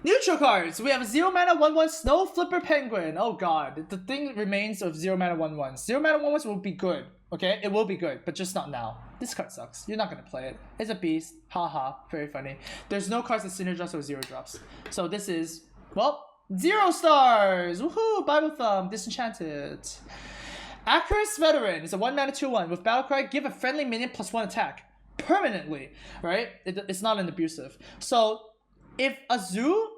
Neutral cards. We have a 0 mana 1/1 Snow Flipper Penguin. Oh god, the thing remains of 0 mana 1/1. 0 mana 1/1 will be good. Okay, it will be good, but just not now. This card sucks. You're not gonna play it. It's a beast. Haha. Very funny. There's no cards that synergize or 0 drops. So this is, well, 0 stars. Woohoo! Bible Thumb. Disenchanted. Acris Veteran is a 1 mana 2/1 with Battlecry. Give a friendly minion +1 attack permanently. Right? It's not an abusive. So if a zoo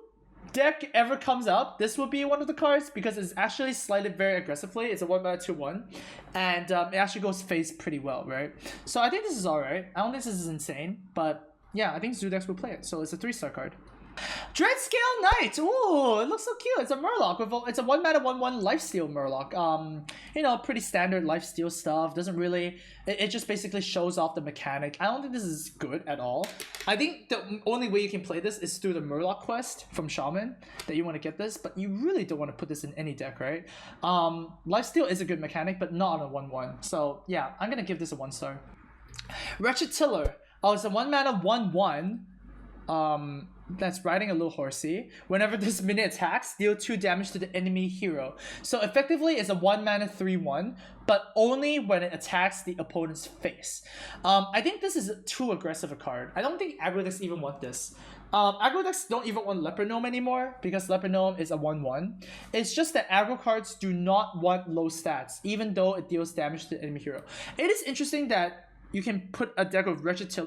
deck ever comes up, this will be one of the cards because it's actually slighted very aggressively. It's a 1 mana 2/1, and it actually goes face pretty well, right? So I think this is alright. I don't think this is insane, but yeah, I think zoo decks will play it. So it's a 3-star card. Dreadscale Knight. Ooh, it looks so cute. It's a Murloc with it's a 1 mana 1/1 lifesteal Murloc. You know, pretty standard lifesteal stuff. Doesn't really. It just basically shows off the mechanic. I don't think this is good at all. I think the only way you can play this is through the Murloc quest from Shaman that you want to get this, but you really don't want to put this in any deck, right? Lifesteal is a good mechanic, but not on a 1/1. So yeah, I'm gonna give this a 1-star. Wretched Tiller. Oh, it's a 1 mana 1/1. That's riding a little horsey. Whenever this minion attacks, deal 2 damage to the enemy hero. So effectively, it's a 1 mana 3/1, but only when it attacks the opponent's face. I think this is too aggressive a card. I don't think aggro decks even want this. Aggro decks don't even want Leper Gnome anymore because Leper Gnome is a 1/1. It's just that aggro cards do not want low stats, even though it deals damage to the enemy hero. It is interesting that you can put a deck of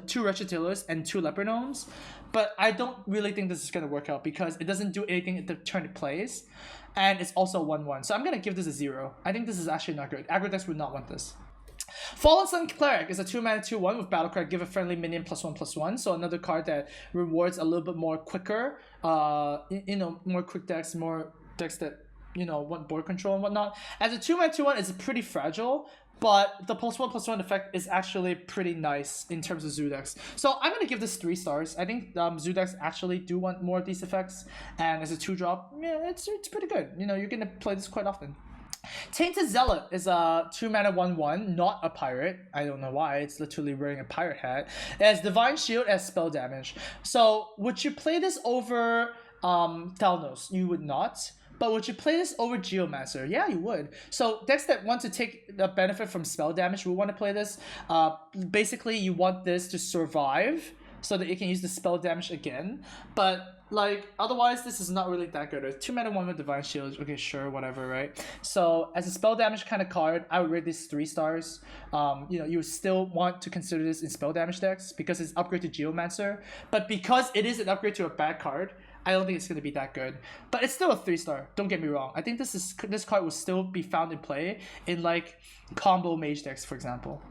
two Wretched Tillers and 2 Leper Gnomes, but I don't really think this is going to work out because it doesn't do anything at the turn it plays, and it's also 1/1. So I'm going to give this a 0. I think this is actually not good. Aggro decks would not want this. Fallen Sun Cleric is a 2 mana 2/1 with Battlecry. Give a friendly minion +1/+1. So another card that rewards a little bit more quicker, you know, more quick decks, more decks that, you know, want board control and whatnot. As a 2 mana 2/1, it's pretty fragile, but the +1/+1 effect is actually pretty nice in terms of zoo decks. So I'm going to give this 3 stars. I think zoo decks actually do want more of these effects. And as a 2-drop, yeah, it's pretty good. You know, you're going to play this quite often. Tainted Zealot is a 2 mana 1/1, not a pirate. I don't know why. It's literally wearing a pirate hat. It has Divine Shield as spell damage. So would you play this over Thalnos? You would not. But would you play this over Geomancer? Yeah, you would. So decks that want to take the benefit from spell damage will want to play this. Basically, you want this to survive so that you can use the spell damage again. But like otherwise, this is not really that good. It's 2 mana 1 with Divine Shield. Okay, sure, whatever, right? So as a spell damage kind of card, I would rate this 3 stars. You know, you would still want to consider this in spell damage decks because it's upgrade to Geomancer. But because it is an upgrade to a bad card, I don't think it's going to be that good. But it's still a 3-star. Don't get me wrong. I think this card will still be found in play in like combo mage decks, for example.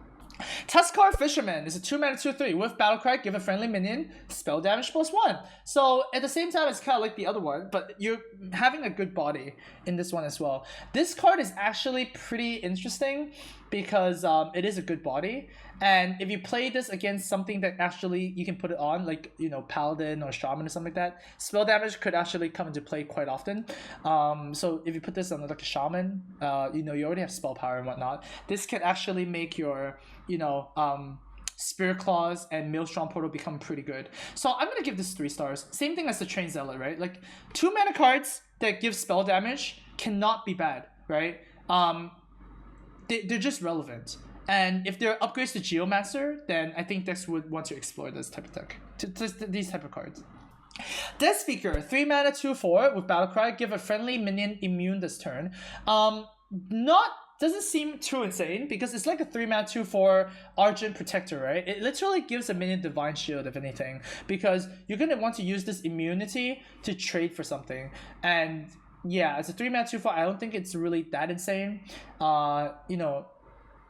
Tuskar Fisherman is a 2 mana 2/3 with Battlecry. Give a friendly minion spell damage +1. So at the same time, it's kind of like the other one, but you're having a good body in this one as well. This card is actually pretty interesting because it is a good body, and if you play this against something that actually you can put it on, like, you know, Paladin or Shaman or something like that, spell damage could actually come into play quite often. So if you put this on like a Shaman, you know, you already have spell power and whatnot. This can actually make your, you know, Spirit Claws and Maelstrom Portal become pretty good. So I'm gonna give this 3 stars. Same thing as the Train Zealot, right? Like 2 mana cards that give spell damage cannot be bad, right? They're just relevant. And if they're upgrades to Geomancer, then I think decks would want to explore this type of deck, these type of cards. Death Speaker, 3 mana 2/4 with Battlecry. Give a friendly minion immune this turn. Doesn't seem too insane because it's like a 3 mana 2/4 Argent Protector, right? It literally gives a minion Divine Shield, if anything, because you're gonna want to use this immunity to trade for something. And yeah, as a 3 mana 2/4, I don't think it's really that insane. You know,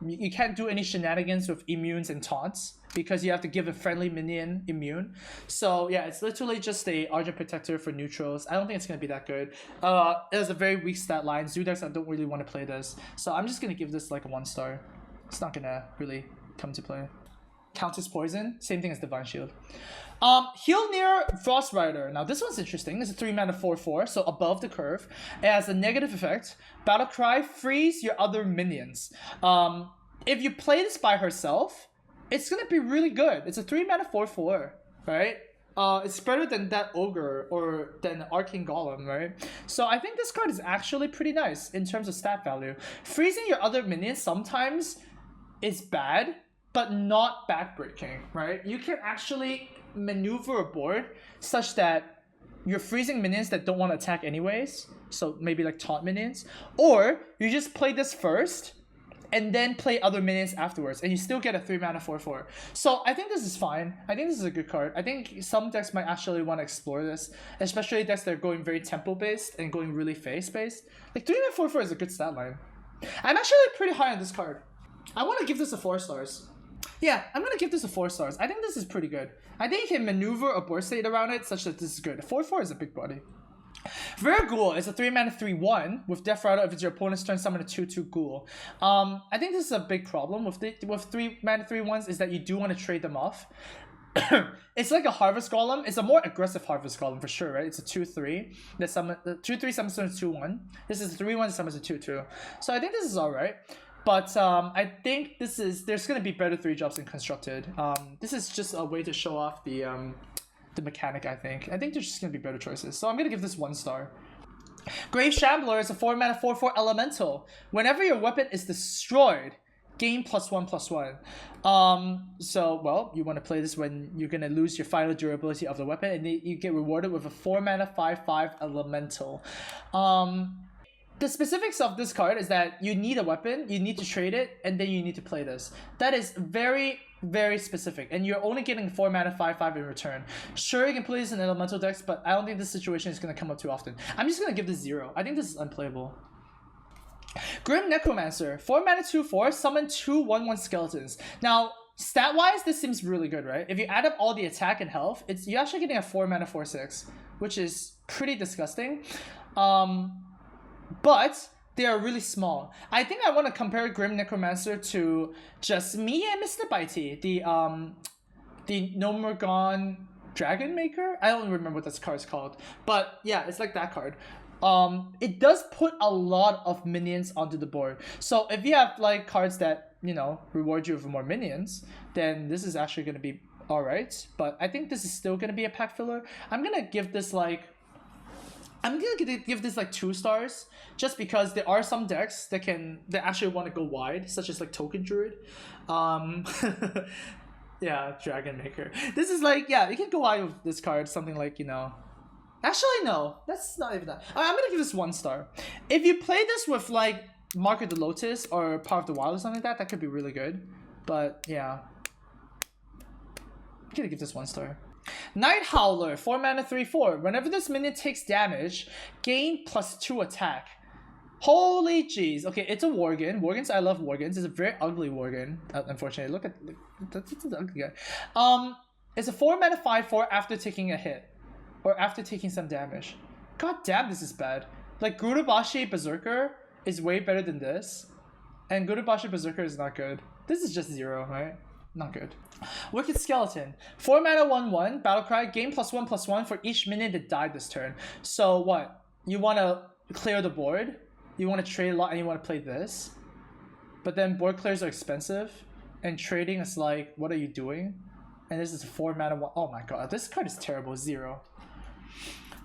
you can't do any shenanigans with immunes and taunts because you have to give a friendly minion immune. So yeah, it's literally just a Argent Protector for neutrals. I don't think it's going to be that good. It has a very weak stat line. Zoo decks, I don't really want to play this. So I'm just going to give this like a 1 star. It's not going to really come to play. Countess Poison, same thing as Divine Shield. Hilnir Frost Rider. Now this one's interesting. It's a 3 mana 4/4, so above the curve. It has a negative effect. Battlecry, freeze your other minions. If you play this by herself, it's gonna be really good. It's a 3 mana 4/4, right? it's better than that ogre or than arcane golem, right? So I think this card is actually pretty nice in terms of stat value. Freezing your other minions sometimes is bad, but not backbreaking, right? You can actually maneuver a board such that you're freezing minions that don't want to attack anyways, so maybe like taunt minions, or you just play this first and then play other minions afterwards, and you still get a 3 mana 4/4. So I think this is fine. I think this is a good card. I think some decks might actually want to explore this, especially decks that are going very tempo based and going really phase based. Like 3 mana 4/4 is a good stat line. I'm actually pretty high on this card. I want to give this a 4 stars. Yeah, I'm gonna give this a 4 stars. I think this is pretty good. I think you can maneuver a board state around it such that this is good. 4/4 is a big body. Verghoul is a 3 mana 3/1 with Death Rider. If it's your opponent's turn, summon a 2/2 ghoul. I think this is a big problem with 3 mana 3/1s is that you do want to trade them off. It's like a Harvest Golem. It's a more aggressive Harvest Golem for sure, right? It's a 2/3 that summon 2/3 summons a 2/1. This is a 3/1 summons a 2/2. So I think this is alright. But I think there's gonna be better 3-drops in Constructed. This is just a way to show off the mechanic, I think. I think there's just gonna be better choices. So I'm gonna give this 1 star. Grave Shambler is a 4 mana 4/4 elemental. Whenever your weapon is destroyed, gain +1/+1. So well, you want to play this when you're gonna lose your final durability of the weapon, and you get rewarded with a 4 mana 5/5 elemental. The specifics of this card is that you need a weapon, you need to trade it, and then you need to play this. That is very, very specific, and you're only getting 4 mana 5/5 in return. Sure, you can play this in elemental decks, but I don't think this situation is going to come up too often. I'm just going to give this 0. I think this is unplayable. Grim Necromancer, 4 mana 2/4, summon 2 1/1 skeletons. Now, stat-wise, this seems really good, right? If you add up all the attack and health, you're actually getting a 4 mana 4/6, which is pretty disgusting. But they are really small. I think I want to compare Grim Necromancer to Just Me and Mr. Bitey, the Nomergon Dragon Maker. I don't remember what this card's called, but yeah, it's like that card. It does put a lot of minions onto the board. So if you have like cards that, you know, reward you with more minions, then this is actually going to be alright. But I think this is still going to be a pack filler. I'm going to give this like 2 stars, just because there are some decks that actually want to go wide, such as like Token Druid. Yeah, Dragon Maker. This is like, yeah, you can go wide with this card, something like, you know. Actually, no, that's not even that. I'm gonna give this 1 star. If you play this with like Mark of the Lotus or Power of the Wild or something like that could be really good. But yeah, I'm gonna give this 1 star. Night Howler, 4 mana 3/4. Whenever this minion takes damage, gain +2 attack. Holy jeez. Okay, it's a Worgen. Worgens, I love Worgens. It's a very ugly Worgen. Unfortunately, look, that's an ugly guy. It's a 4 mana 5/4 after taking a hit, or after taking some damage. God damn, this is bad. Like Gurubashi Berserker is way better than this, and Gurubashi Berserker is not good. This is just 0, right? Not good. Wicked Skeleton, 4 mana 1/1, Battlecry, gain +1/+1 for each minion that died this turn. So what? You want to clear the board, you want to trade a lot, and you want to play this. But then board clears are expensive, and trading is like, what are you doing? And this is 4 mana 1. Oh my god, this card is terrible. 0.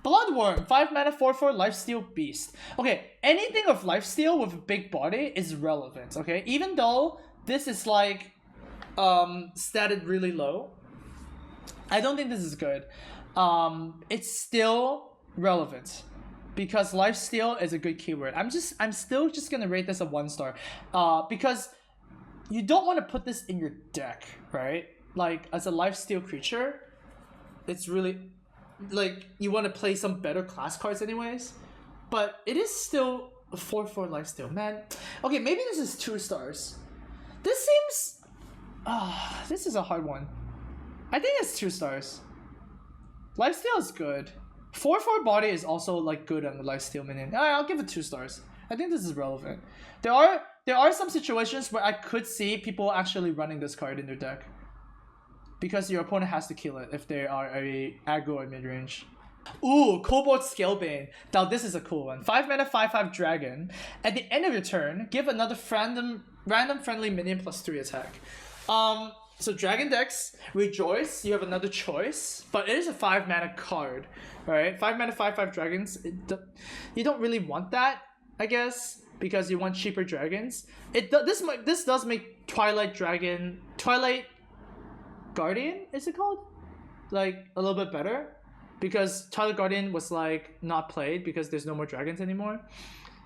Bloodworm, 5 mana 4/4 Lifesteal Beast. Okay, anything of Lifesteal with a big body is relevant, okay? Even though this is like statted really low, I don't think this is good. It's still relevant because lifesteal is a good keyword. I'm still just gonna rate this a 1 star, because you don't want to put this in your deck, right? Like as a lifesteal creature, it's really like you want to play some better class cards anyways, but it is still a 4/4 lifesteal, man. Okay, maybe this is 2 stars. This seems this is a hard one. I think it's 2 stars. Lifesteal is good. 4/4 body is also like good on the lifesteal minion. I'll give it 2 stars. I think this is relevant. There are some situations where I could see people actually running this card in their deck, because your opponent has to kill it if they are a aggro or mid range. Ooh, Kobold Scalebane. Now this is a cool one. 5 mana 5/5 dragon. At the end of your turn, give another random friendly minion +3 attack. So Dragon Dex, Rejoice, you have another choice, but it is a 5 mana card, right? 5 mana, 5/5 dragons. You don't really want that, I guess, because you want cheaper dragons. This does make Twilight Guardian, is it called? Like a little bit better, because Twilight Guardian was like not played because there's no more dragons anymore.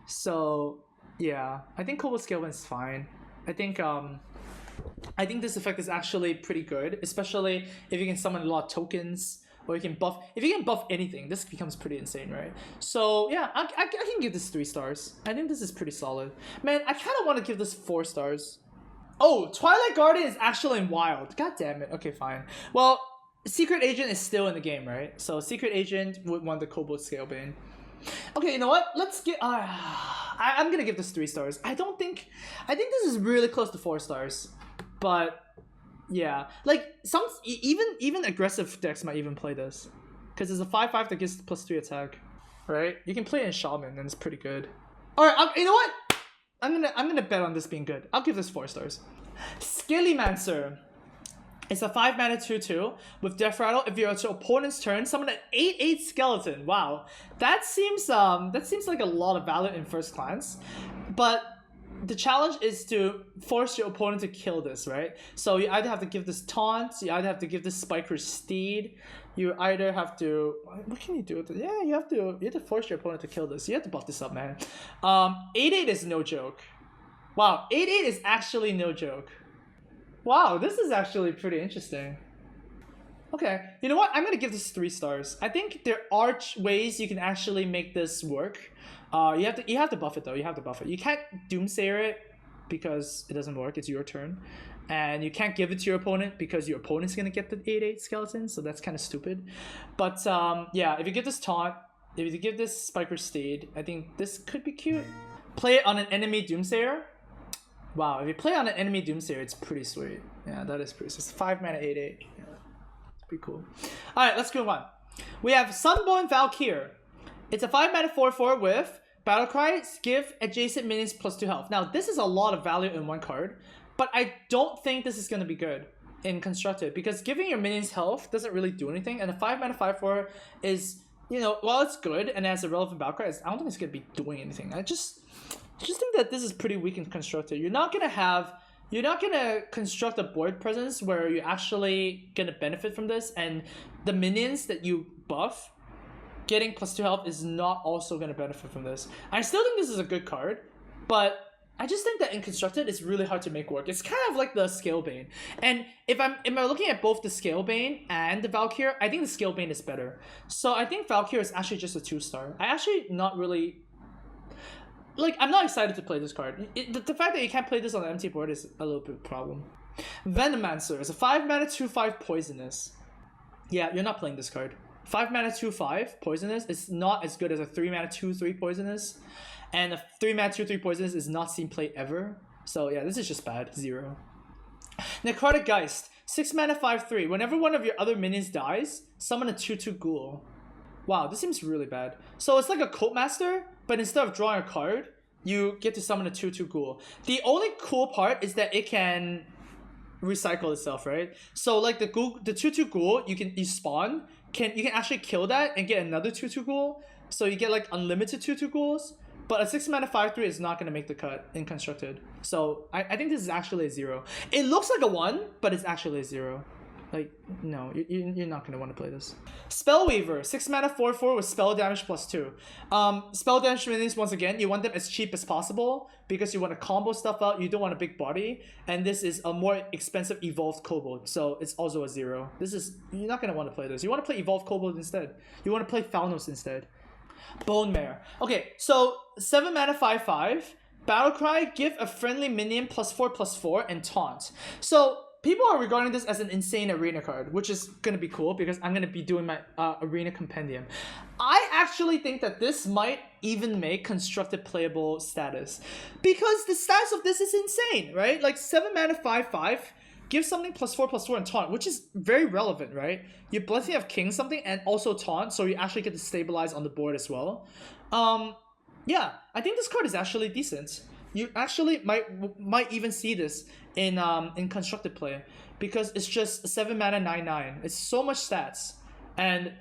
So yeah, I think Kobold Scalewind is fine. I think this effect is actually pretty good, especially if you can summon a lot of tokens, or you can buff. If you can buff anything, this becomes pretty insane, right? So yeah, I can give this 3 stars. I think this is pretty solid. Man, I kind of want to give this 4 stars. Oh, Twilight Guardian is actually in Wild. God damn it. Okay, fine. Well, Secret Agent is still in the game, right? So Secret Agent would want the Kobold Scalebane. Okay, you know what? Let's get. I'm gonna give this 3 stars. I think this is really close to 4 stars. But yeah, like even aggressive decks might even play this, because it's a 5/5 that gives +3 attack, right? You can play it in Shaman and it's pretty good. All right, you know what? I'm gonna bet on this being good. I'll give this 4 stars. Skillymancer. It's a 5 mana 2/2 with Death Rattle. If you're to opponent's turn, summon an 8/8 skeleton. Wow, that seems like a lot of value in first glance, but the challenge is to force your opponent to kill this, right? So you either have to give this taunt, you either have to give this Spiker Steed, you either have to, what can you do with it? Yeah, you have to force your opponent to kill this. You have to buff this up, man. 8/8 is no joke. Wow, 8/8 is actually no joke. Wow, this is actually pretty interesting. Okay, you know what? I'm gonna give this 3 stars. I think there are ways you can actually make this work. You have to buff it though. You have to buff it. You can't Doomsayer it because it doesn't work. It's your turn, and you can't give it to your opponent because your opponent's gonna get the 8/8 skeleton. So that's kind of stupid. But yeah, if you give this taunt, if you give this Spiker Steed, I think this could be cute. Play it on an enemy Doomsayer. Wow, if you play on an enemy Doomsayer, it's pretty sweet. Yeah, that is pretty sweet. It's 5 mana 8/8. Yeah, it's pretty cool. Alright, let's go on. We have Sunborn Valkyr. It's a 5 mana 4/4 with Battlecry, give adjacent minions +2 health. Now, this is a lot of value in one card, but I don't think this is going to be good in Constructed, because giving your minions health doesn't really do anything, and a 5 mana 5/4 is, you know, while it's good and has a relevant Battlecry, I don't think it's going to be doing anything. I just think that this is pretty weak in Constructed. You're not gonna construct a board presence where you're actually gonna benefit from this, and the minions that you buff getting +2 health is not also gonna benefit from this. I still think this is a good card, but I just think that in Constructed it's really hard to make work. It's kind of like the Scalebane, and if I'm looking at both the Scalebane and the Valkyr, I think the Scalebane is better. So I think Valkyr is actually just a 2 star. I actually not really. Like, I'm not excited to play this card. The fact that you can't play this on the empty board is a little bit of a problem. Venomancer is a 5 mana 2/5 poisonous. Yeah, you're not playing this card. 5 mana 2/5 poisonous is not as good as a 3 mana 2/3 poisonous. And a 3 mana 2/3 poisonous is not seen play ever. So yeah, this is just bad. 0. Necrotic Geist. 6 mana 5/3. Whenever one of your other minions dies, summon a 2/2 ghoul. Wow, this seems really bad. So it's like a Cult Master, but instead of drawing a card, you get to summon a 2/2 ghoul. The only cool part is that it can recycle itself, right? So like the 2/2 ghoul, you spawn, you can actually kill that and get another 2/2 ghoul. So you get like unlimited 2/2 ghouls. But a 6 mana 5/3 is not going to make the cut in Constructed. So I think this is actually a 0. It looks like a 1, but it's actually a 0. Like, no, you're not going to want to play this. Spellweaver, 6 mana 4/4 with spell damage +2. Spell damage minions, once again, you want them as cheap as possible because you want to combo stuff out. You don't want a big body. And this is a more expensive Evolved Kobold. So it's also a 0. You're not going to want to play this. You want to play Evolved Kobold instead. You want to play Thalnos instead. Bone Mare. Okay, so 7 mana 5/5. Battlecry, give a friendly minion +4/+4 and taunt. So people are regarding this as an insane arena card, which is going to be cool because I'm going to be doing my arena compendium. I actually think that this might even make Constructed playable status, because the status of this is insane, right? Like 7 mana 5/5, give something +4/+4 and taunt, which is very relevant, right? You're Blessing of King something and also taunt, so you actually get to stabilize on the board as well. Yeah, I think this card is actually decent. you actually might even see this in constructed play, because it's just 7 mana 9/9. It's so much stats, and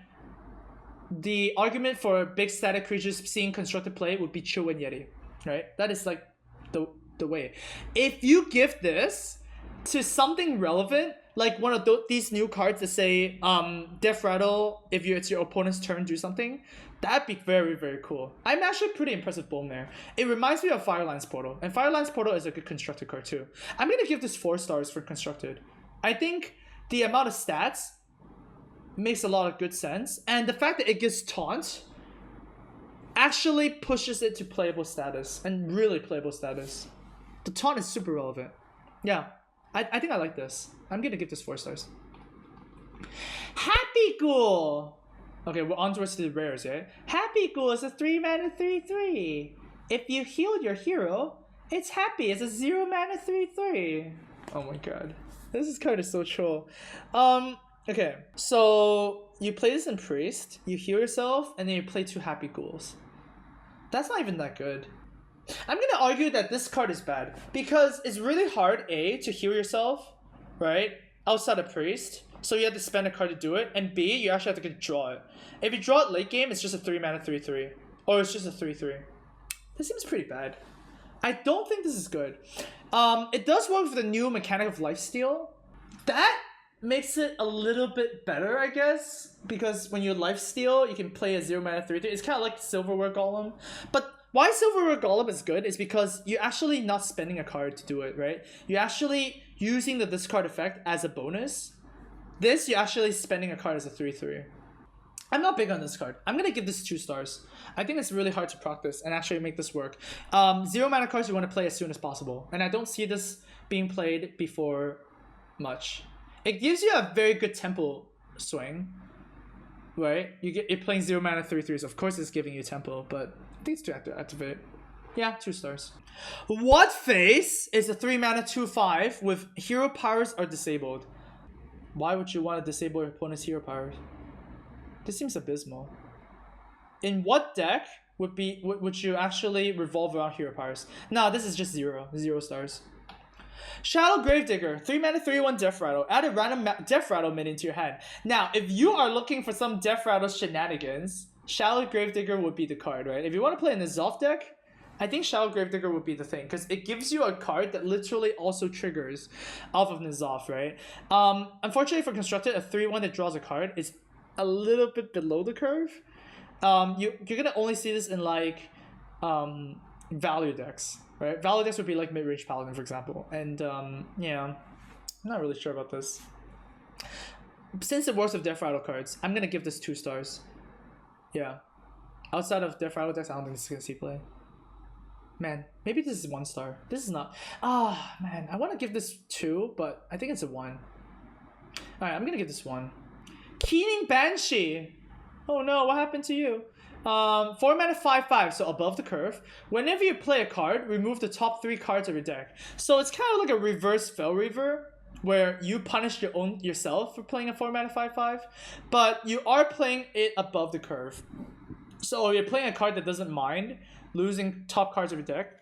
the argument for big static creatures seeing constructed play would be Chill and Yeti, right? That is like the way. If you give this to something relevant, like one of these new cards that say Death Rattle, if it's your opponent's turn, do something, that'd be very, very cool. I'm actually pretty impressed with Bone there. It reminds me of Firelands Portal, and Firelands Portal is a good constructed card too. I'm gonna give this 4 stars for constructed. I think the amount of stats makes a lot of good sense, and the fact that it gives taunt actually pushes it to playable status, and really playable status. The taunt is super relevant. Yeah, I think I like this. I'm gonna give this 4 stars. Happy Ghoul! Okay, we're on towards the rares, right? Happy Ghoul is a 3 mana 3/3. If you heal your hero, it's happy. It's a 0 mana 3/3. Oh my god. This card is so troll. Okay, so you play this in Priest, you heal yourself, and then you play 2 Happy Ghouls. That's not even that good. I'm gonna argue that this card is bad, because it's really hard, A, to heal yourself, right? Outside of Priest. So you have to spend a card to do it, and B, you actually have to draw it. If you draw it late game, it's just a 3 mana 3/3. Or it's just a 3/3. This seems pretty bad. I don't think this is good. It does work with the new mechanic of Lifesteal. That makes it a little bit better, I guess, because when you lifesteal, you can play a 0 mana 3/3. It's kind of like Silverware Golem. But why Silverware Golem is good is because you're actually not spending a card to do it, right? You're actually using the discard effect as a bonus. This, you're actually spending a card as a 3/3. I'm not big on this card. I'm gonna give this 2 stars. I think it's really hard to practice and actually make this work. 0 mana cards you want to play as soon as possible, and I don't see this being played before much. It gives you a very good tempo swing, right? You're playing 0 mana 3/3s. Of course, it's giving you tempo, but I think it's too activate. Yeah, 2 stars. What Face is a 3 mana 2/5 with hero powers are disabled. Why would you want to disable your opponent's hero powers? This seems abysmal. In what deck would you actually revolve around hero powers? No, this is just 0 stars. Shadow Gravedigger, 3 mana 3/1 Death Rattle. Add a random Death Rattle minion to your hand. Now, if you are looking for some Death Rattle shenanigans, Shadow Gravedigger would be the card, right? If you want to play in the Zoth deck, I think Shadow Gravedigger would be the thing, because it gives you a card that literally also triggers off of N'Zoth, right? Unfortunately for Constructed, a 3/1 that draws a card is a little bit below the curve. You're gonna only see this in like value decks, right? Value decks would be like mid-range Paladin, for example. And yeah, I'm not really sure about this. Since it works with Death Rattle cards, I'm gonna give this 2 stars. Yeah. Outside of Death Rattle decks, I don't think this is gonna see play. Man, maybe this is 1 star. This is not. Man, I want to give this 2, but I think it's a 1. Alright, I'm gonna give this 1. Keening Banshee! Oh no, what happened to you? 4 mana 5/5, so above the curve. Whenever you play a card, remove the top 3 cards of your deck. So it's kind of like a reverse Fellreaver, where you punish yourself for playing a 4 mana 5/5, but you are playing it above the curve. So if you're playing a card that doesn't mind losing top cards of your deck,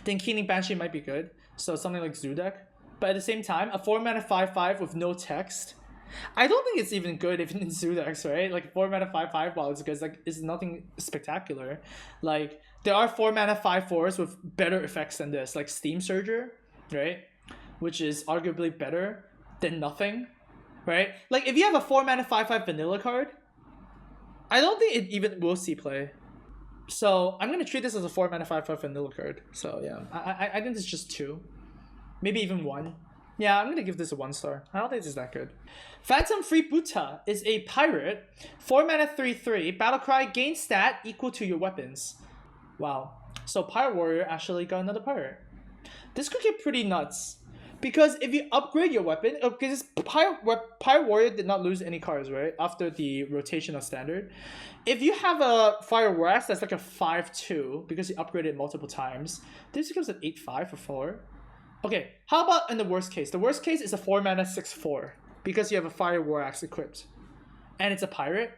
then Keening Banshee might be good. So something like Zoo deck. But at the same time, a 4 mana 5/5 with no text, I don't think it's even good even in Zoo decks, right? Like 4 mana 5/5, while it's good, like it's nothing spectacular. Like there are 4 mana 5/4s with better effects than this, like Steam Surger, right? Which is arguably better than nothing, right? Like if you have a 4 mana 5/5 vanilla card, I don't think it even will see play. So I'm gonna treat this as a 4 mana 5/5 vanilla card. So yeah, I think it's just 2, maybe even 1. Yeah, I'm gonna give this a 1 star. I don't think this is that good. Phantom Freebooter is a pirate, 4 mana 3/3. Battlecry, gain stat equal to your weapons. Wow. So Pirate Warrior actually got another pirate. This could get pretty nuts, because if you upgrade your weapon, because Pirate Warrior did not lose any cards, right? After the rotation of standard. If you have a Fire Wax that's like a 5/2 because you upgraded it multiple times, this becomes an 8/5 for 4. Okay, how about in the worst case? The worst case is a 4 mana 6/4 because you have a Fire War Axe equipped, and it's a pirate.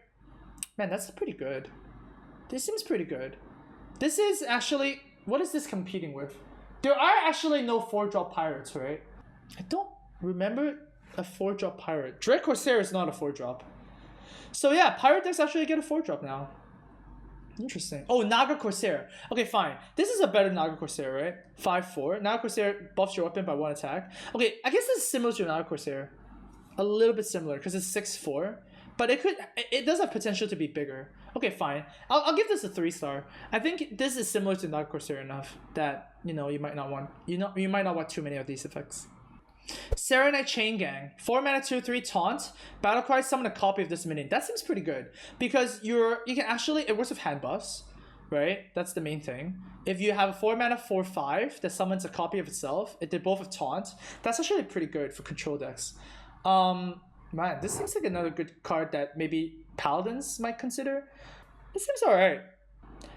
Man, that's pretty good. This seems pretty good. This is actually What is this competing with? There are actually no 4-drop pirates, right? I don't remember a 4-drop pirate. Dread Corsair is not a 4-drop. So yeah, pirate decks actually get a 4-drop now. Interesting. Oh, Naga Corsair. Okay, fine. This is a better Naga Corsair, right? 5/4. Naga Corsair buffs your weapon by 1 attack. Okay, I guess this is similar to Naga Corsair. A little bit similar because it's 6/4. But it does have potential to be bigger. Okay, fine. I'll give this a 3-star. I think this is similar to Naga Corsair enough that you might not want you might not want too many of these effects. Serenite Chain Gang. 4 mana 2/3 taunt. Battlecry, summon a copy of this minion. That seems pretty good. Because you can actually, it works with hand buffs, right? That's the main thing. If you have a 4 mana 4/5 that summons a copy of itself, if they both have taunt, that's actually pretty good for control decks. Man, this seems like another good card that maybe Paladins might consider. This seems alright.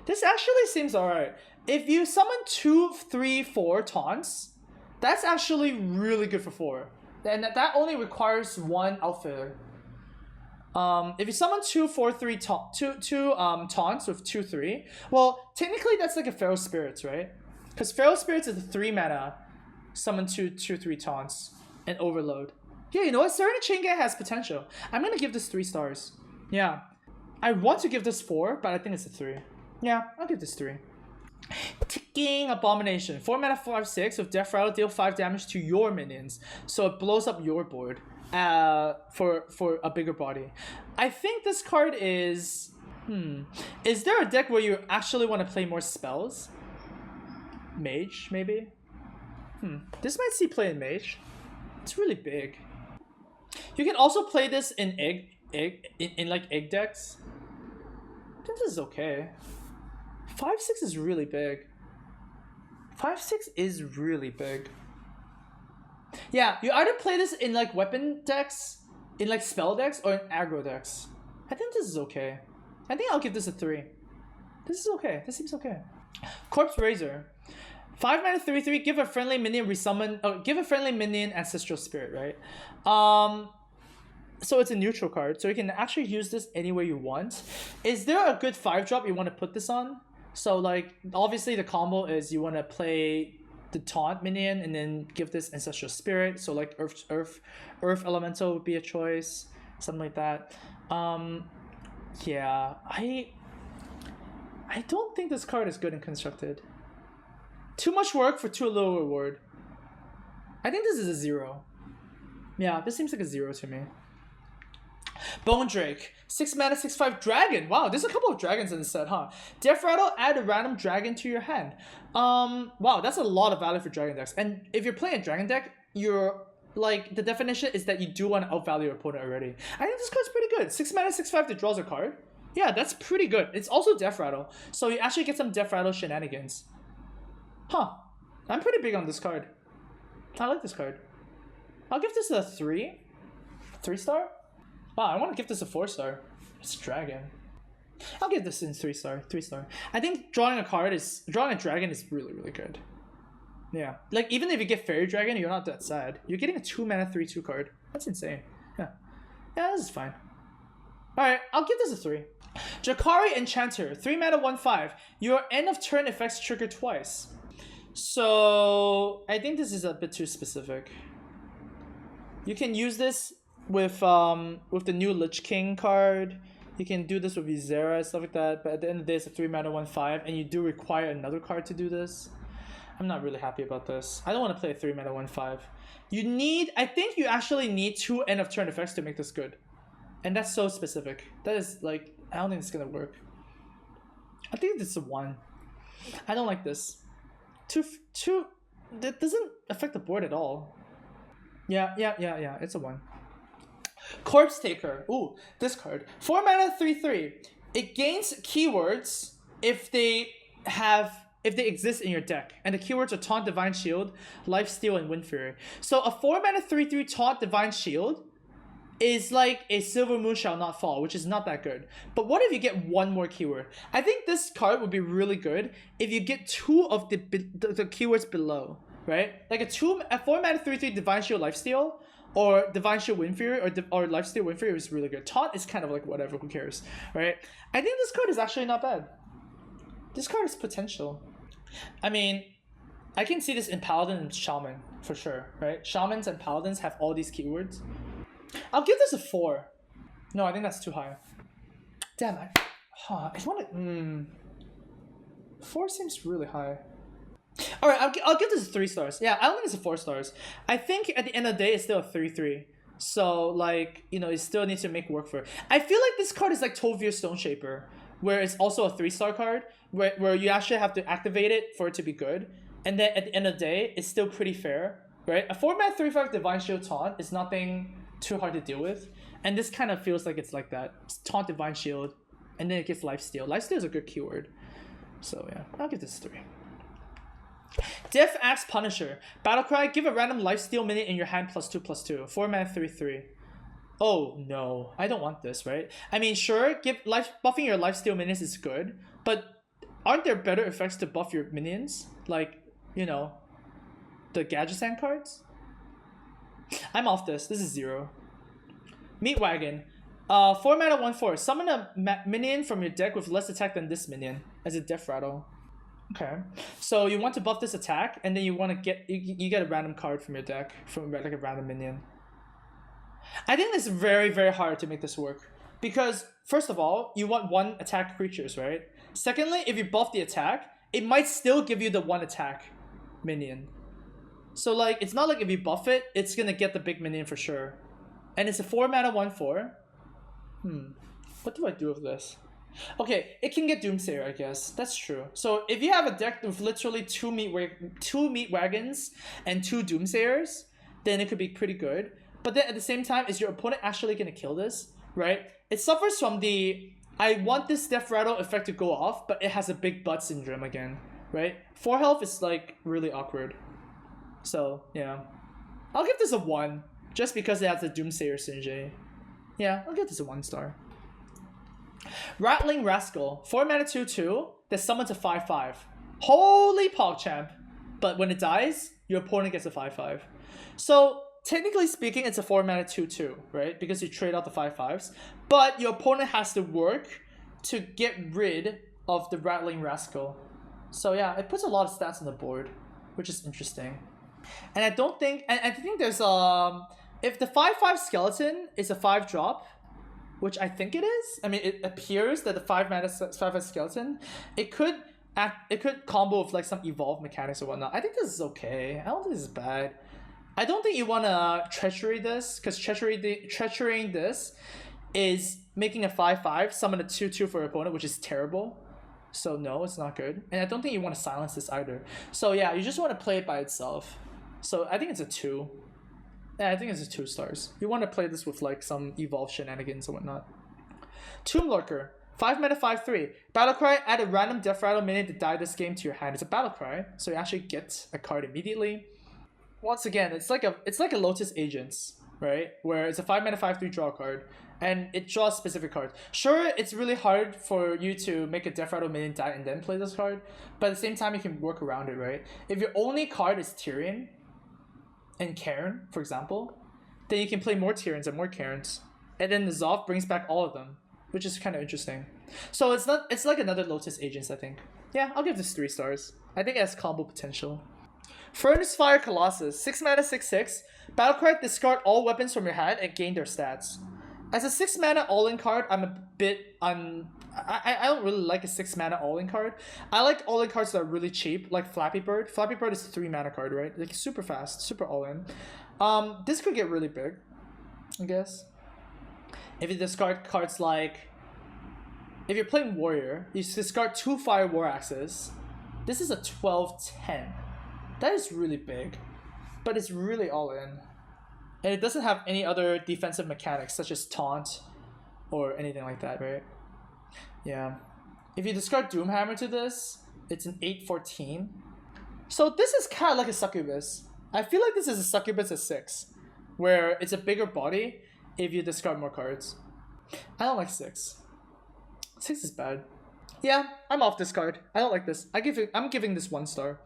This actually seems alright. If you summon 2, 3, 4 taunts, that's actually really good for 4. And that only requires 1 outfitter. If you summon 2, 4, 3 taunts with 2, 3, well, technically that's like a Feral Spirits, right? Because Feral Spirits is a 3 mana, summon 2, 3 taunts, and overload. Yeah, you know what? Serenity Chain Gang has potential. I'm gonna give this 3 stars. Yeah. I want to give this 4, but I think it's a 3. Yeah, I'll give this 3. Ticking Abomination. 4 mana 5/6 with Death Rattle, deal 5 damage to your minions. So it blows up your board for a bigger body. I think this card is... Is there a deck where you actually want to play more spells? Mage, maybe? This might see play in Mage. It's really big. You can also play this in egg decks. I think this is okay. 5/6 is really big. 5/6 is really big. Yeah, you either play this in like weapon decks, in like spell decks, or in aggro decks. I think this is okay. I think I'll give this a 3. This is okay. This seems okay. Corpse Razor. 5 mana 3/3. Give a friendly minion resummon. Give a friendly minion Ancestral Spirit. Right. So it's a neutral card, so you can actually use this any way you want. Is there a good 5-drop you want to put this on? So like, obviously the combo is you want to play the taunt minion and then give this Ancestral Spirit. So like Earth Elemental would be a choice, something like that. Yeah, I don't think this card is good and constructed. Too much work for too little reward. I think this is a 0. Yeah, this seems like a 0 to me. Bone Drake. 6 mana 6/5 dragon. Wow, there's a couple of dragons in this set, huh? Death Rattle, add a random dragon to your hand. Wow, that's a lot of value for dragon decks. And if you're playing a dragon deck, you're like, the definition is that you do want to outvalue your opponent already. I think this card's pretty good. 6 mana 6/5 that draws a card. Yeah, that's pretty good. It's also Death Rattle, so you actually get some Death Rattle shenanigans. Huh. I'm pretty big on this card. I like this card. I'll give this a 3. 3-star? Wow, I want to give this a 4-star. It's dragon. I'll give this in 3-star. 3-star. I think drawing a dragon is really, really good. Yeah. Like, even if you get Fairy Dragon, you're not that sad. You're getting a 2 mana 3/2 card. That's insane. Yeah. Yeah, this is fine. Alright, I'll give this a 3. Jakari Enchanter. 3 mana 1/5. Your end of turn effects trigger twice. So I think this is a bit too specific. You can use this with the new Lich King card. You can do this with Ysera and stuff like that, but at the end of the day it's a 3 mana 1/5 and you do require another card to do this. I'm not really happy about this. I don't want to play a 3 mana 1/5. I think you actually need 2 end of turn effects to make this good. And that's so specific. That is like, I don't think it's gonna work. I think this is a 1. I don't like this. That doesn't affect the board at all. Yeah, it's a 1. Corpse Taker. Ooh, this card. 4 mana 3/3. It gains keywords if they exist in your deck. And the keywords are Taunt, Divine Shield, Lifesteal, and Wind Fury. So a 4 mana 3/3 Taunt, Divine Shield is like a Silver Moon Shall Not Fall, which is not that good. But what if you get 1 more keyword? I think this card would be really good if you get 2 of the keywords below, right? Like a 4 mana 3/3 Divine Shield Lifesteal, or Divine Shield Wind Fury, or Lifesteal Wind Fury is really good. Taunt is kind of like whatever, who cares, right? I think this card is actually not bad. This card has potential. I mean, I can see this in Paladin and Shaman, for sure, right? Shamans and Paladins have all these keywords. I'll give this a 4. No, I think that's too high. Damn, I want to... 4 seems really high. Alright, I'll give this 3 stars. Yeah, I don't think it's a 4 stars. I think at the end of the day, it's still a 3-3. So, like, you know, it still needs to make work for it. I feel like this card is like Tovir Stone Shaper, where it's also a 3-star card, where you actually have to activate it for it to be good. And then at the end of the day, it's still pretty fair, right? A 4-mana 3/5 Divine Shield Taunt is nothing too hard to deal with. And this kind of feels like it's like that. It's Taunt Divine Shield, and then it gets Lifesteal. Lifesteal is a good keyword. So yeah, I'll give this 3. Death Axe Punisher. Battlecry, give a random lifesteal minion in your hand +2/+2. 4-mana 3/3. Oh no, I don't want this, right? I mean, sure, buffing your lifesteal minions is good, but aren't there better effects to buff your minions? Like, you know, the Gadgetzan cards? I'm off this. This is 0. Meat Wagon. 4-mana 1/4. Summon a minion from your deck with less attack than this minion as a Death Rattle. Okay, so you want to buff this attack, and then you want to get you get a random card from your deck from like a random minion. I think it's very, very hard to make this work because first of all, you want 1 attack creatures, right? Secondly, if you buff the attack, it might still give you the 1 attack minion. So like, it's not like if you buff it, it's gonna get the big minion for sure. And it's a 4-mana 1/4. What do I do with this? Okay, it can get Doomsayer, I guess. That's true. So if you have a deck with literally 2 meat wagons and 2 Doomsayers, then it could be pretty good. But then at the same time, is your opponent actually gonna kill this, right? It suffers from the I want this Death Rattle effect to go off, but it has a big butt syndrome again, right? 4 health is like really awkward. So yeah, I'll give this a 1 just because it has the Doomsayer Sinjay. Yeah, I'll give this a 1 star. Rattling Rascal, 4-mana 2/2 that summons a 5/5. Holy PogChamp! But when it dies, your opponent gets a 5/5. So technically speaking, it's a 4-mana 2/2, right? Because you trade out the 5/5s. But your opponent has to work to get rid of the Rattling Rascal. So yeah, it puts a lot of stats on the board, which is interesting. And I don't think, and I think there's if the 5/5 skeleton is a 5-drop, which I think it is. I mean, it appears that the 5-mana 5/5 skeleton, it could combo with like some evolved mechanics or whatnot. I think this is okay. I don't think this is bad. I don't think you want to treachery this, because treacherying this is making a 5/5 summon a 2/2 for your opponent, which is terrible. So no, it's not good. And I don't think you want to silence this either. So yeah, you just want to play it by itself. So I think it's a 2. Yeah, I think it's a 2 stars. You want to play this with like some evolved shenanigans and whatnot. Tomb Lurker, 5-mana 5/3. Battlecry, add a random Death Rattle minion to die this game to your hand. It's a Battlecry, so you actually get a card immediately. Once again, it's like a Lotus Agents, right? Where it's a 5-mana 5/3 draw card, and it draws specific cards. Sure, it's really hard for you to make a Death Rattle minion die and then play this card, but at the same time, you can work around it, right? If your only card is Tyrion and Cairn, for example, then you can play more Tyrants and more Cairns, and then the Zov brings back all of them, which is kind of interesting. So it's like another Lotus Agents, I think. Yeah, I'll give this 3 stars. I think it has combo potential. Furnace Fire Colossus, 6-mana 6/6. Battlecry, discard all weapons from your hand and gain their stats. As a 6-mana all-in card, I'm a bit I don't really like a 6-mana all-in card. I like all-in cards that are really cheap, like Flappy Bird. Flappy Bird is a 3-mana card, right? Like super fast, super all-in. This could get really big, I guess. If you discard cards like, if you're playing Warrior, you discard 2 Fire War Axes. This is a 12/10. That is really big, but it's really all-in. And it doesn't have any other defensive mechanics, such as Taunt or anything like that, right? Yeah. If you discard Doomhammer to this, it's an 8/14. So this is kind of like a Succubus. I feel like this is a Succubus at 6, where it's a bigger body if you discard more cards. I don't like 6. 6 is bad. Yeah, I'm off this card. I don't like this. I'm giving this 1 star.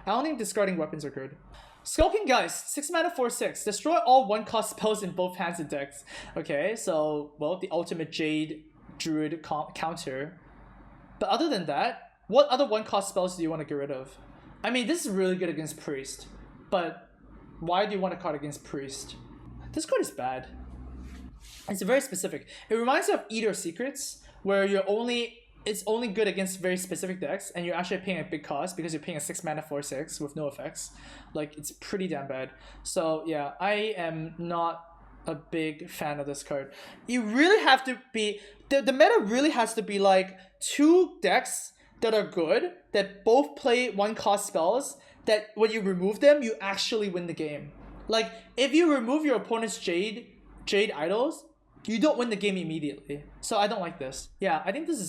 I don't think discarding weapons are good. Skulking Geist, 6-mana 4/6. Destroy all 1-cost spells in both hands and decks. Okay, so, well, the ultimate Jade Druid counter. But other than that, What other 1-cost spells do you want to get rid of? I mean, this is really good against Priest, but why do you want a card against Priest? This card is bad. It's very specific. It reminds me of Eater Secrets, where it's only good against very specific decks, and you're actually paying a big cost because you're paying a 6 mana 4/6 with no effects. Like, it's pretty damn bad. So yeah, I am not a big fan of this card. You really have to be the meta really has to be like 2 decks that are good, that both play 1-cost spells, that when you remove them, you actually win the game. Like, if you remove your opponent's Jade Idols, you don't win the game immediately. So I don't like this. Yeah, I think this is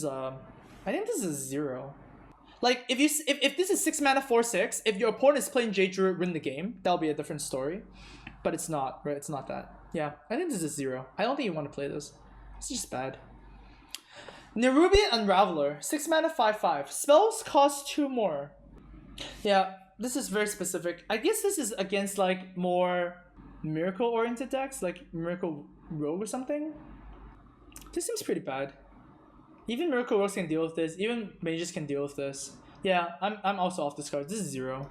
0. Like, if this is 6 mana 4/6, if your opponent is playing Jade Druid win the game, that'll be a different story. But it's not, right? It's not that. Yeah, I think this is 0. I don't think you want to play this. It's just bad. Nerubian Unraveler, 6 mana 5/5. Spells cost 2 more. Yeah, this is very specific. I guess this is against like more miracle-oriented decks, like Miracle Rogue or something. This seems pretty bad. Even Miracle Rogues can deal with this. Even mages can deal with this. Yeah, I'm also off this card. This is 0.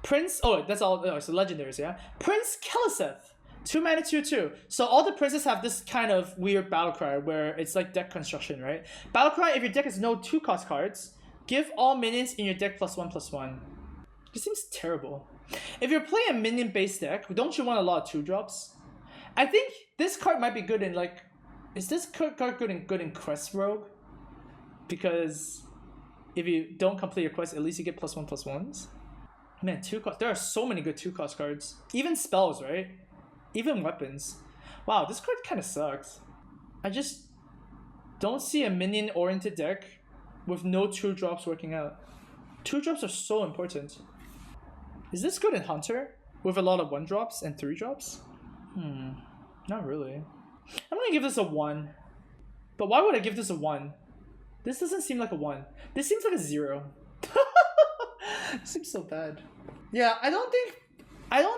Prince. Oh, that's all. Oh, so legendaries. Yeah. Prince Keleseth, 2 mana 2/2. So all the princes have this kind of weird battle cry where it's like deck construction, right? Battle cry. If your deck has no 2-cost cards, give all minions in your deck +1/+1. This seems terrible. If you're playing a minion-based deck, don't you want a lot of 2-drops? I think this card might be good in like... Is this card good in Quest Rogue? Because if you don't complete your quest, at least you get +1/+1s. Man, 2-cost. There are so many good 2-cost cards. Even spells, right? Even weapons. Wow, this card kind of sucks. I just don't see a minion-oriented deck with no 2-drops working out. 2-drops are so important. Is this good in Hunter? With a lot of 1-drops and 3-drops? Not really. I'm gonna give this a 1. But why would I give this a 1? This doesn't seem like a 1. This seems like a 0. It seems so bad. Yeah, I don't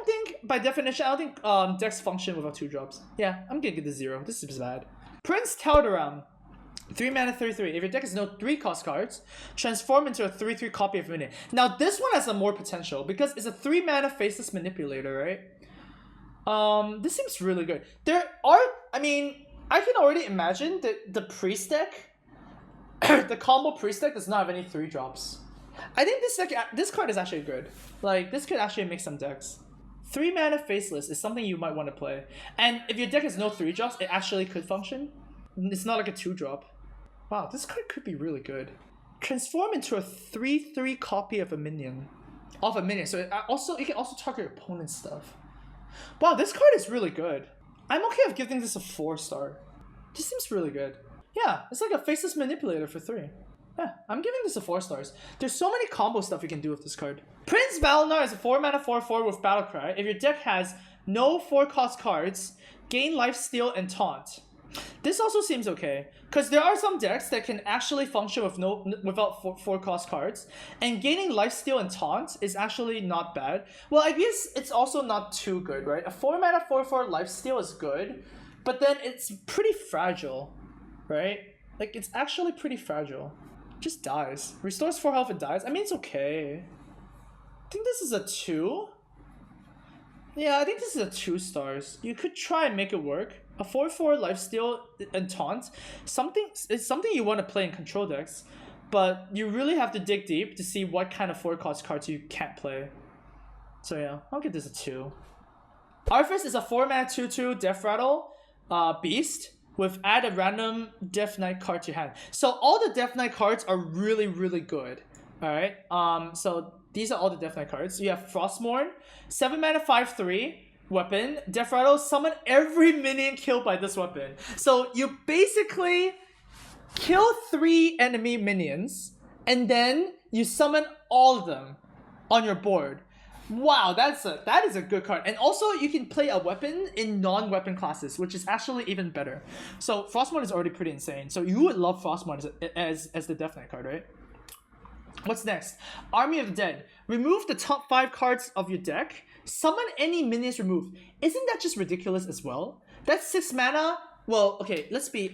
think by definition, I don't think decks function without 2-drops. Yeah, I'm gonna give this 0. This is bad. Prince Taldaram, 3 mana 3/3. If your deck has no 3-cost cards, transform into a 3/3 copy of Minion. Now this one has some more potential because it's a 3 mana Faceless Manipulator, right? This seems really good. I can already imagine that the Priest deck, the combo Priest deck does not have any 3-drops. I think this card is actually good. Like, this could actually make some decks. 3 mana Faceless is something you might want to play. And if your deck has no 3-drops, it actually could function. It's not like a 2-drop. Wow, this card could be really good. Transform into a 3/3 copy of a minion. Of a minion. So you can also target your opponent's stuff. Wow, this card is really good. I'm okay with giving this a 4-star. This seems really good. Yeah, it's like a Faceless Manipulator for 3. Yeah, I'm giving this a 4 stars. There's so many combo stuff you can do with this card. Prince Valinor is a 4 mana 4/4 with Battlecry. If your deck has no 4-cost cards, gain Lifesteal and Taunt. This also seems okay, because there are some decks that can actually function with without 4-cost cards, and gaining Lifesteal and Taunt is actually not bad. Well, I guess it's also not too good, right? A 4 mana 4/4 Lifesteal is good, but then it's pretty fragile, right? Like, it's actually pretty fragile. Just dies. Restores 4 health and dies. I mean, it's okay. I think this is a 2. Yeah, I think this is a 2 stars. You could try and make it work. A 4/4 Lifesteal and Taunt. It's something you want to play in control decks, but you really have to dig deep to see what kind of 4-cost cards you can't play. So yeah, I'll give this a 2. Arthas is a 4 mana 2/2 Death Rattle beast with add a random Death Knight card to your hand. So all the Death Knight cards are really, really good. Alright, so these are all the Death Knight cards. You have Frostmourne, 7 mana 5/3 weapon. Death Rattle, summon every minion killed by this weapon. So you basically kill 3 enemy minions, and then you summon all of them on your board. Wow, that is a good card. And also, you can play a weapon in non-weapon classes, which is actually even better. So Frostmourne is already pretty insane. So you would love Frostmourne as the Death Knight card, right? What's next? Army of the Dead. Remove the top 5 cards of your deck. Summon any minions removed. Isn't that just ridiculous as well? That's 6 mana. Well, okay, let's be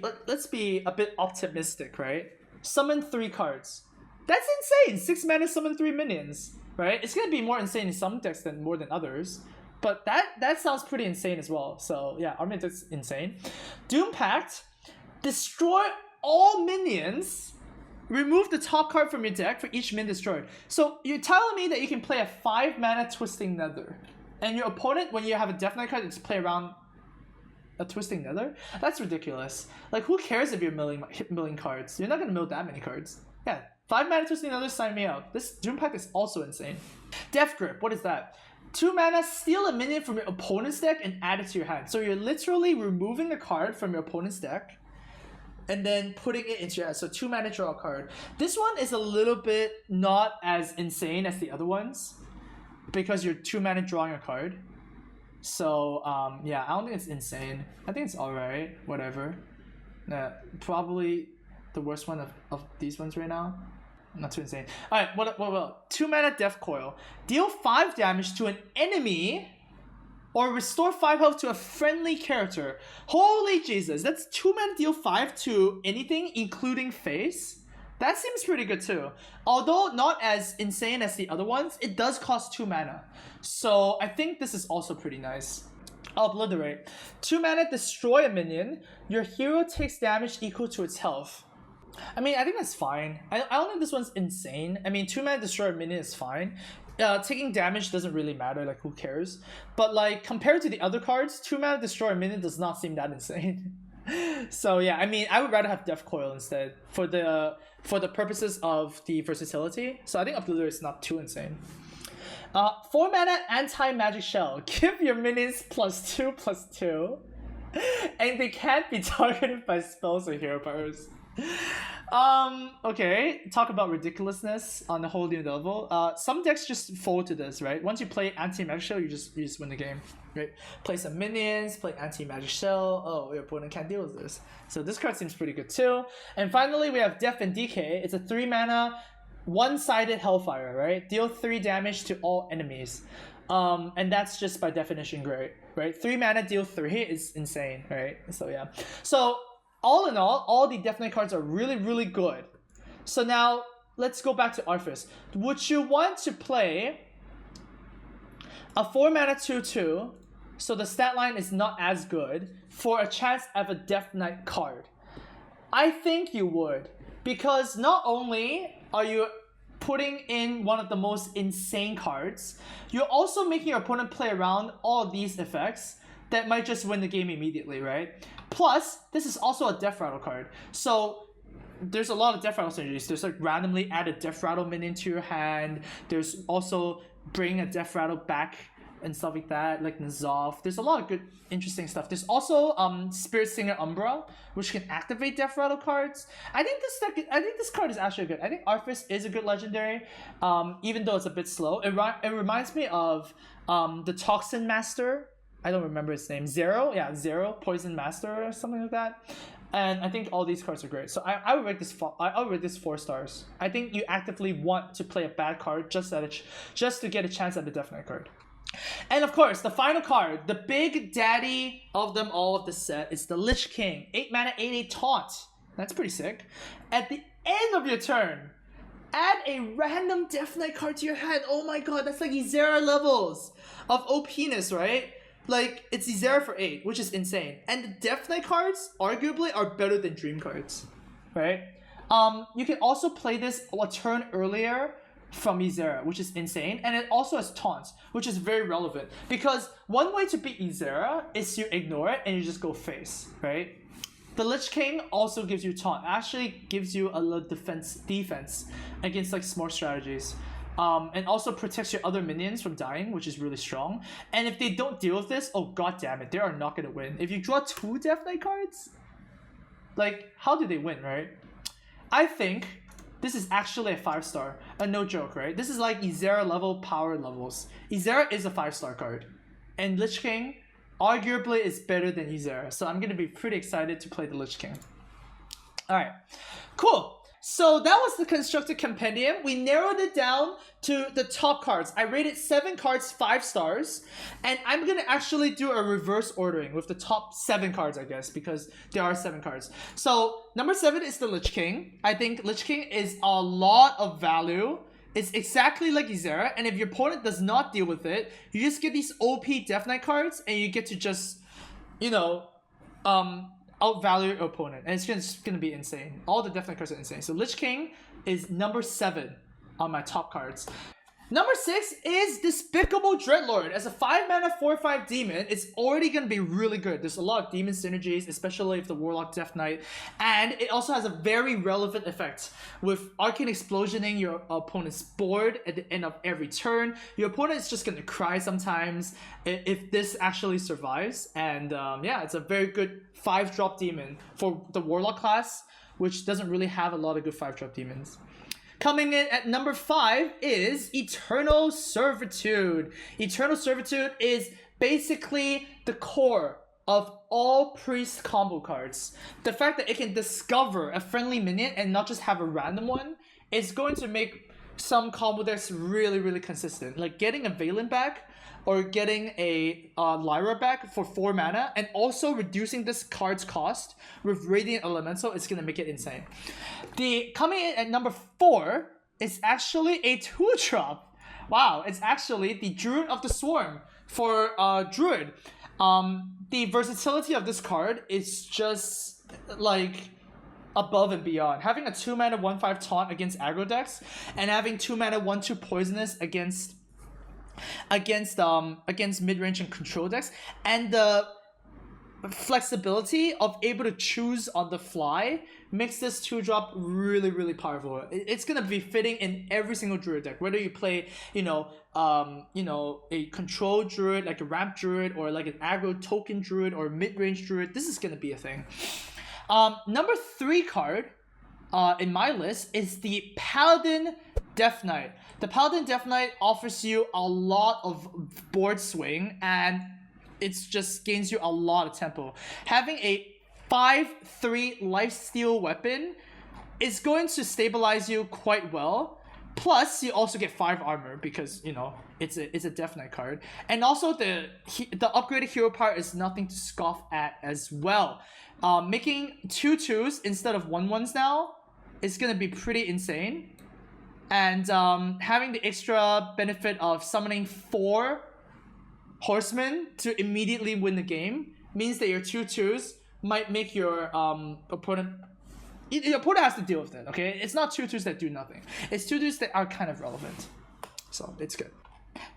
a bit optimistic, right? Summon 3 cards. That's insane. 6 mana summon 3 minions, right? It's gonna be more insane in some decks than more than others. But that sounds pretty insane as well. So yeah, Army Deck's insane. Doom Pact, destroy all minions. Remove the top card from your deck for each min destroyed. So you're telling me that you can play a 5 mana Twisting Nether, and your opponent, when you have a Death Knight card, just play around a Twisting Nether? That's ridiculous. Like, who cares if you're milling cards? You're not gonna mill that many cards. Yeah, 5 mana Twisting Nether, sign me up. This Doom Pact is also insane. Death Grip, what is that? 2 mana, steal a minion from your opponent's deck and add it to your hand. So you're literally removing a card from your opponent's deck and then putting it into your hand. So 2 mana, draw a card. This one is a little bit not as insane as the other ones because you're 2 mana drawing a card. So yeah, I don't think it's insane. I think it's alright, whatever. Probably the worst one of these ones right now. Not too insane. Alright, what 2 mana Death Coil. Deal 5 damage to an enemy or restore 5 health to a friendly character. Holy Jesus, that's 2 mana deal 5 to anything, including face. That seems pretty good too. Although not as insane as the other ones, it does cost 2 mana. So I think this is also pretty nice. I'll obliterate. 2 mana, destroy a minion. Your hero takes damage equal to its health. I mean, I think that's fine. I don't think this one's insane. I mean, 2 mana destroy a minion is fine. Taking damage doesn't really matter, like who cares? But like compared to the other cards, 2 mana destroy a minion does not seem that insane. So yeah, I mean, I would rather have Death Coil instead for the purposes of the versatility. So I think Obliterate is not too insane. 4 mana Anti-Magic Shell. Give your minions +2/+2. And they can't be targeted by spells or hero powers. Okay, talk about ridiculousness on a whole new level. Some decks just fold to this, right? Once you play Anti-Magic Shell, you just win the game, right? Play some minions, play Anti-Magic Shell. Oh, your opponent can't deal with this. So this card seems pretty good too. And finally, we have Death and Decay. It's a 3 mana, one-sided Hellfire, right? Deal 3 damage to all enemies. And that's just by definition great, right? 3 mana, deal 3 is insane, right? So yeah. So all in all the Death Knight cards are really, really good. So now, let's go back to Arthas. Would you want to play a 4 mana 2/2, so the stat line is not as good, for a chance at a Death Knight card? I think you would, because not only are you putting in one of the most insane cards, you're also making your opponent play around all of these effects that might just win the game immediately, right? Plus, this is also a Death Rattle card. So there's a lot of Death Rattle synergies. There's like randomly add a Death Rattle minion to your hand. There's also bring a Death Rattle back and stuff like that, like N'Zoth. There's a lot of good, interesting stuff. There's also Spirit Singer Umbra, which can activate Death Rattle cards. I think this card is actually good. I think Arthas is a good legendary, even though it's a bit slow. It reminds me of the Toxin Master. I don't remember his name. Zero? Yeah, Zero. Poison Master or something like that. And I think all these cards are great. So I would rate this. I'll rate this 4 stars. I think you actively want to play a bad card just to get a chance at the Death Knight card. And of course, the final card, the big daddy of them all of the set, is the Lich King. 8 mana, 8/8 taunt. That's pretty sick. At the end of your turn, add a random Death Knight card to your hand. Oh my god, that's like Ysera levels of OP-ness, right? Like, it's Ysera for 8, which is insane. And the Death Knight cards, arguably, are better than Dream cards, right? You can also play this a turn earlier from Ysera, which is insane. And it also has taunts, which is very relevant. Because one way to beat Ysera is you ignore it and you just go face, right? The Lich King also gives you taunt. It actually gives you a little defense against like smart strategies. And also protects your other minions from dying, which is really strong. And if they don't deal with this, oh god damn it, they are not gonna win. If you draw 2 Death Knight cards, like, how do they win, right? I think this is actually a 5-star. No joke, right? This is like Ysera level power levels. Ysera is a 5-star card. And Lich King arguably is better than Ysera. So I'm gonna be pretty excited to play the Lich King. Alright, cool. so that was the constructed compendium. We narrowed it down to the top cards. I rated 7 cards 5 stars, and I'm gonna actually do a reverse ordering with the top 7 cards, I guess, because there are 7 cards. So number 7 is the Lich King. I think Lich King is a lot of value. It's exactly like Ysera, and if your opponent does not deal with it, you just get these OP Death Knight cards, and you get to just, you know, outvalue your opponent, and it's just gonna be insane. All the Death Knight cards are insane. So Lich King is number 7 on my top cards. Number 6 is Despicable Dreadlord. As a 5 mana 4/5 demon, it's already gonna be really good. There's a lot of demon synergies, especially if the Warlock Death Knight, and it also has a very relevant effect with Arcane Explosioning your opponent's board at the end of every turn. Your opponent is just gonna cry sometimes if this actually survives, and yeah, it's a very good 5-drop demon for the Warlock class, which doesn't really have a lot of good 5-drop demons. Coming in at number 5 is Eternal Servitude. Eternal Servitude is basically the core of all priest combo cards. The fact that it can discover a friendly minion and not just have a random one is going to make some combo decks really, really consistent. Like getting a Valen back or getting a Lyra back for 4 mana, and also reducing this card's cost with Radiant Elemental is going to make it insane. Coming in at number 4 is actually a 2-drop. Wow, it's actually the Druid of the Swarm for Druid. The versatility of this card is just like above and beyond. Having a 2 mana 1/5 taunt against aggro decks, and having 2 mana 1/2 poisonous against mid-range and control decks, and the flexibility of able to choose on the fly makes this 2-drop really, really powerful. It's gonna be fitting in every single Druid deck, whether you play, a control Druid, like a ramp Druid, or like an aggro token Druid, or mid-range Druid. This is gonna be a thing. Number 3 card in my list is the Paladin Death Knight. The Paladin Death Knight offers you a lot of board swing, and it just gains you a lot of tempo. Having a 5/3 lifesteal weapon is going to stabilize you quite well. Plus, you also get 5 armor because, you know, it's a Death Knight card. And also, the upgraded hero power is nothing to scoff at as well. Making 2/2s instead of 1/1s now is going to be pretty insane. And having the extra benefit of summoning 4 horsemen to immediately win the game means that your 2/2s might make your opponent... Your opponent has to deal with it, okay? It's not 2/2s that do nothing. It's 2/2s that are kind of relevant. So, it's good.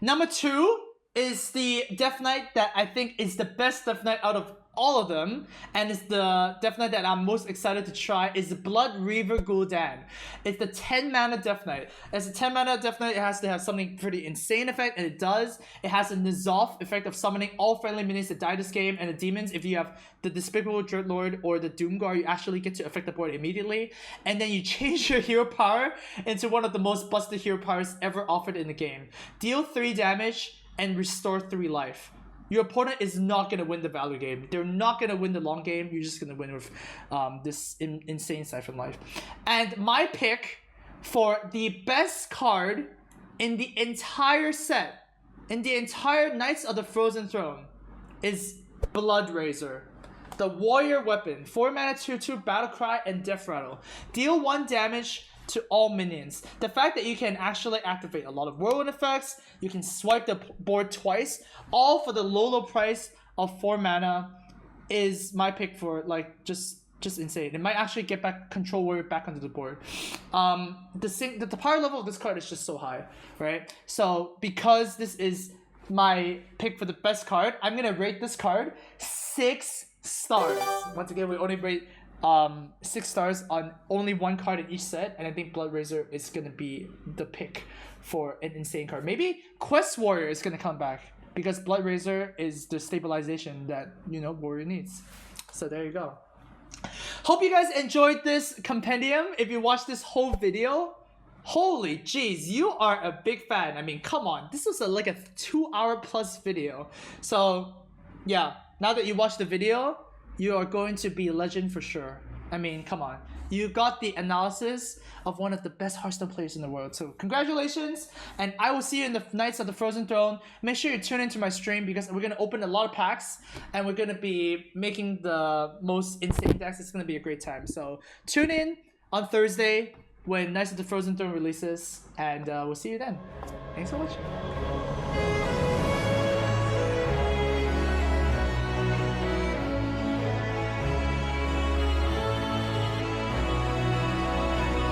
Number 2 is the Death Knight that I think is the best Death Knight out of all of them, and it's the Death Knight that I'm most excited to try, is the Blood Reaver Gul'dan. It's the 10 mana Death Knight. As a 10 mana Death Knight, it has to have something pretty insane effect, and it does. It has a N'Zoth effect of summoning all friendly minions that die this game, and the demons, if you have the Despicable Dreadlord or the Doomguard, you actually get to affect the board immediately. And then you change your hero power into one of the most busted hero powers ever offered in the game. Deal 3 damage and restore 3 life. Your opponent is not going to win the value game. They're not going to win the long game. You're just going to win with this insane Siphon Life. And my pick for the best card in the entire set, in the entire Knights of the Frozen Throne, is Bloodrazor. The warrior weapon. 4 mana 2/2 Battlecry and Death Rattle. Deal 1 damage to all minions. The fact that you can actually activate a lot of whirlwind effects, you can swipe the board twice, all for the low price of 4 mana, is my pick for like just insane. It might actually get back Control Warrior back onto the board. The power level of this card is just so high, right? So because this is my pick for the best card, I'm gonna rate this card 6 stars. Once again, we only rate 6 stars on only 1 card in each set, and I think Bloodrazor is gonna be the pick for an insane card. Maybe Quest Warrior is gonna come back because Bloodrazor is the stabilization that, you know, Warrior needs. So there you go. Hope you guys enjoyed this compendium. If you watched this whole video, holy jeez, you are a big fan. I mean, come on, this was like a 2-hour plus video. So yeah, now that you watched the video, you are going to be a legend for sure. I mean, come on. you got the analysis of one of the best Hearthstone players in the world. So congratulations, and I will see you in the Knights of the Frozen Throne. Make sure you tune into my stream because we're gonna open a lot of packs and we're gonna be making the most insane decks. It's gonna be a great time. So tune in on Thursday when Knights of the Frozen Throne releases, and we'll see you then. Thanks so much.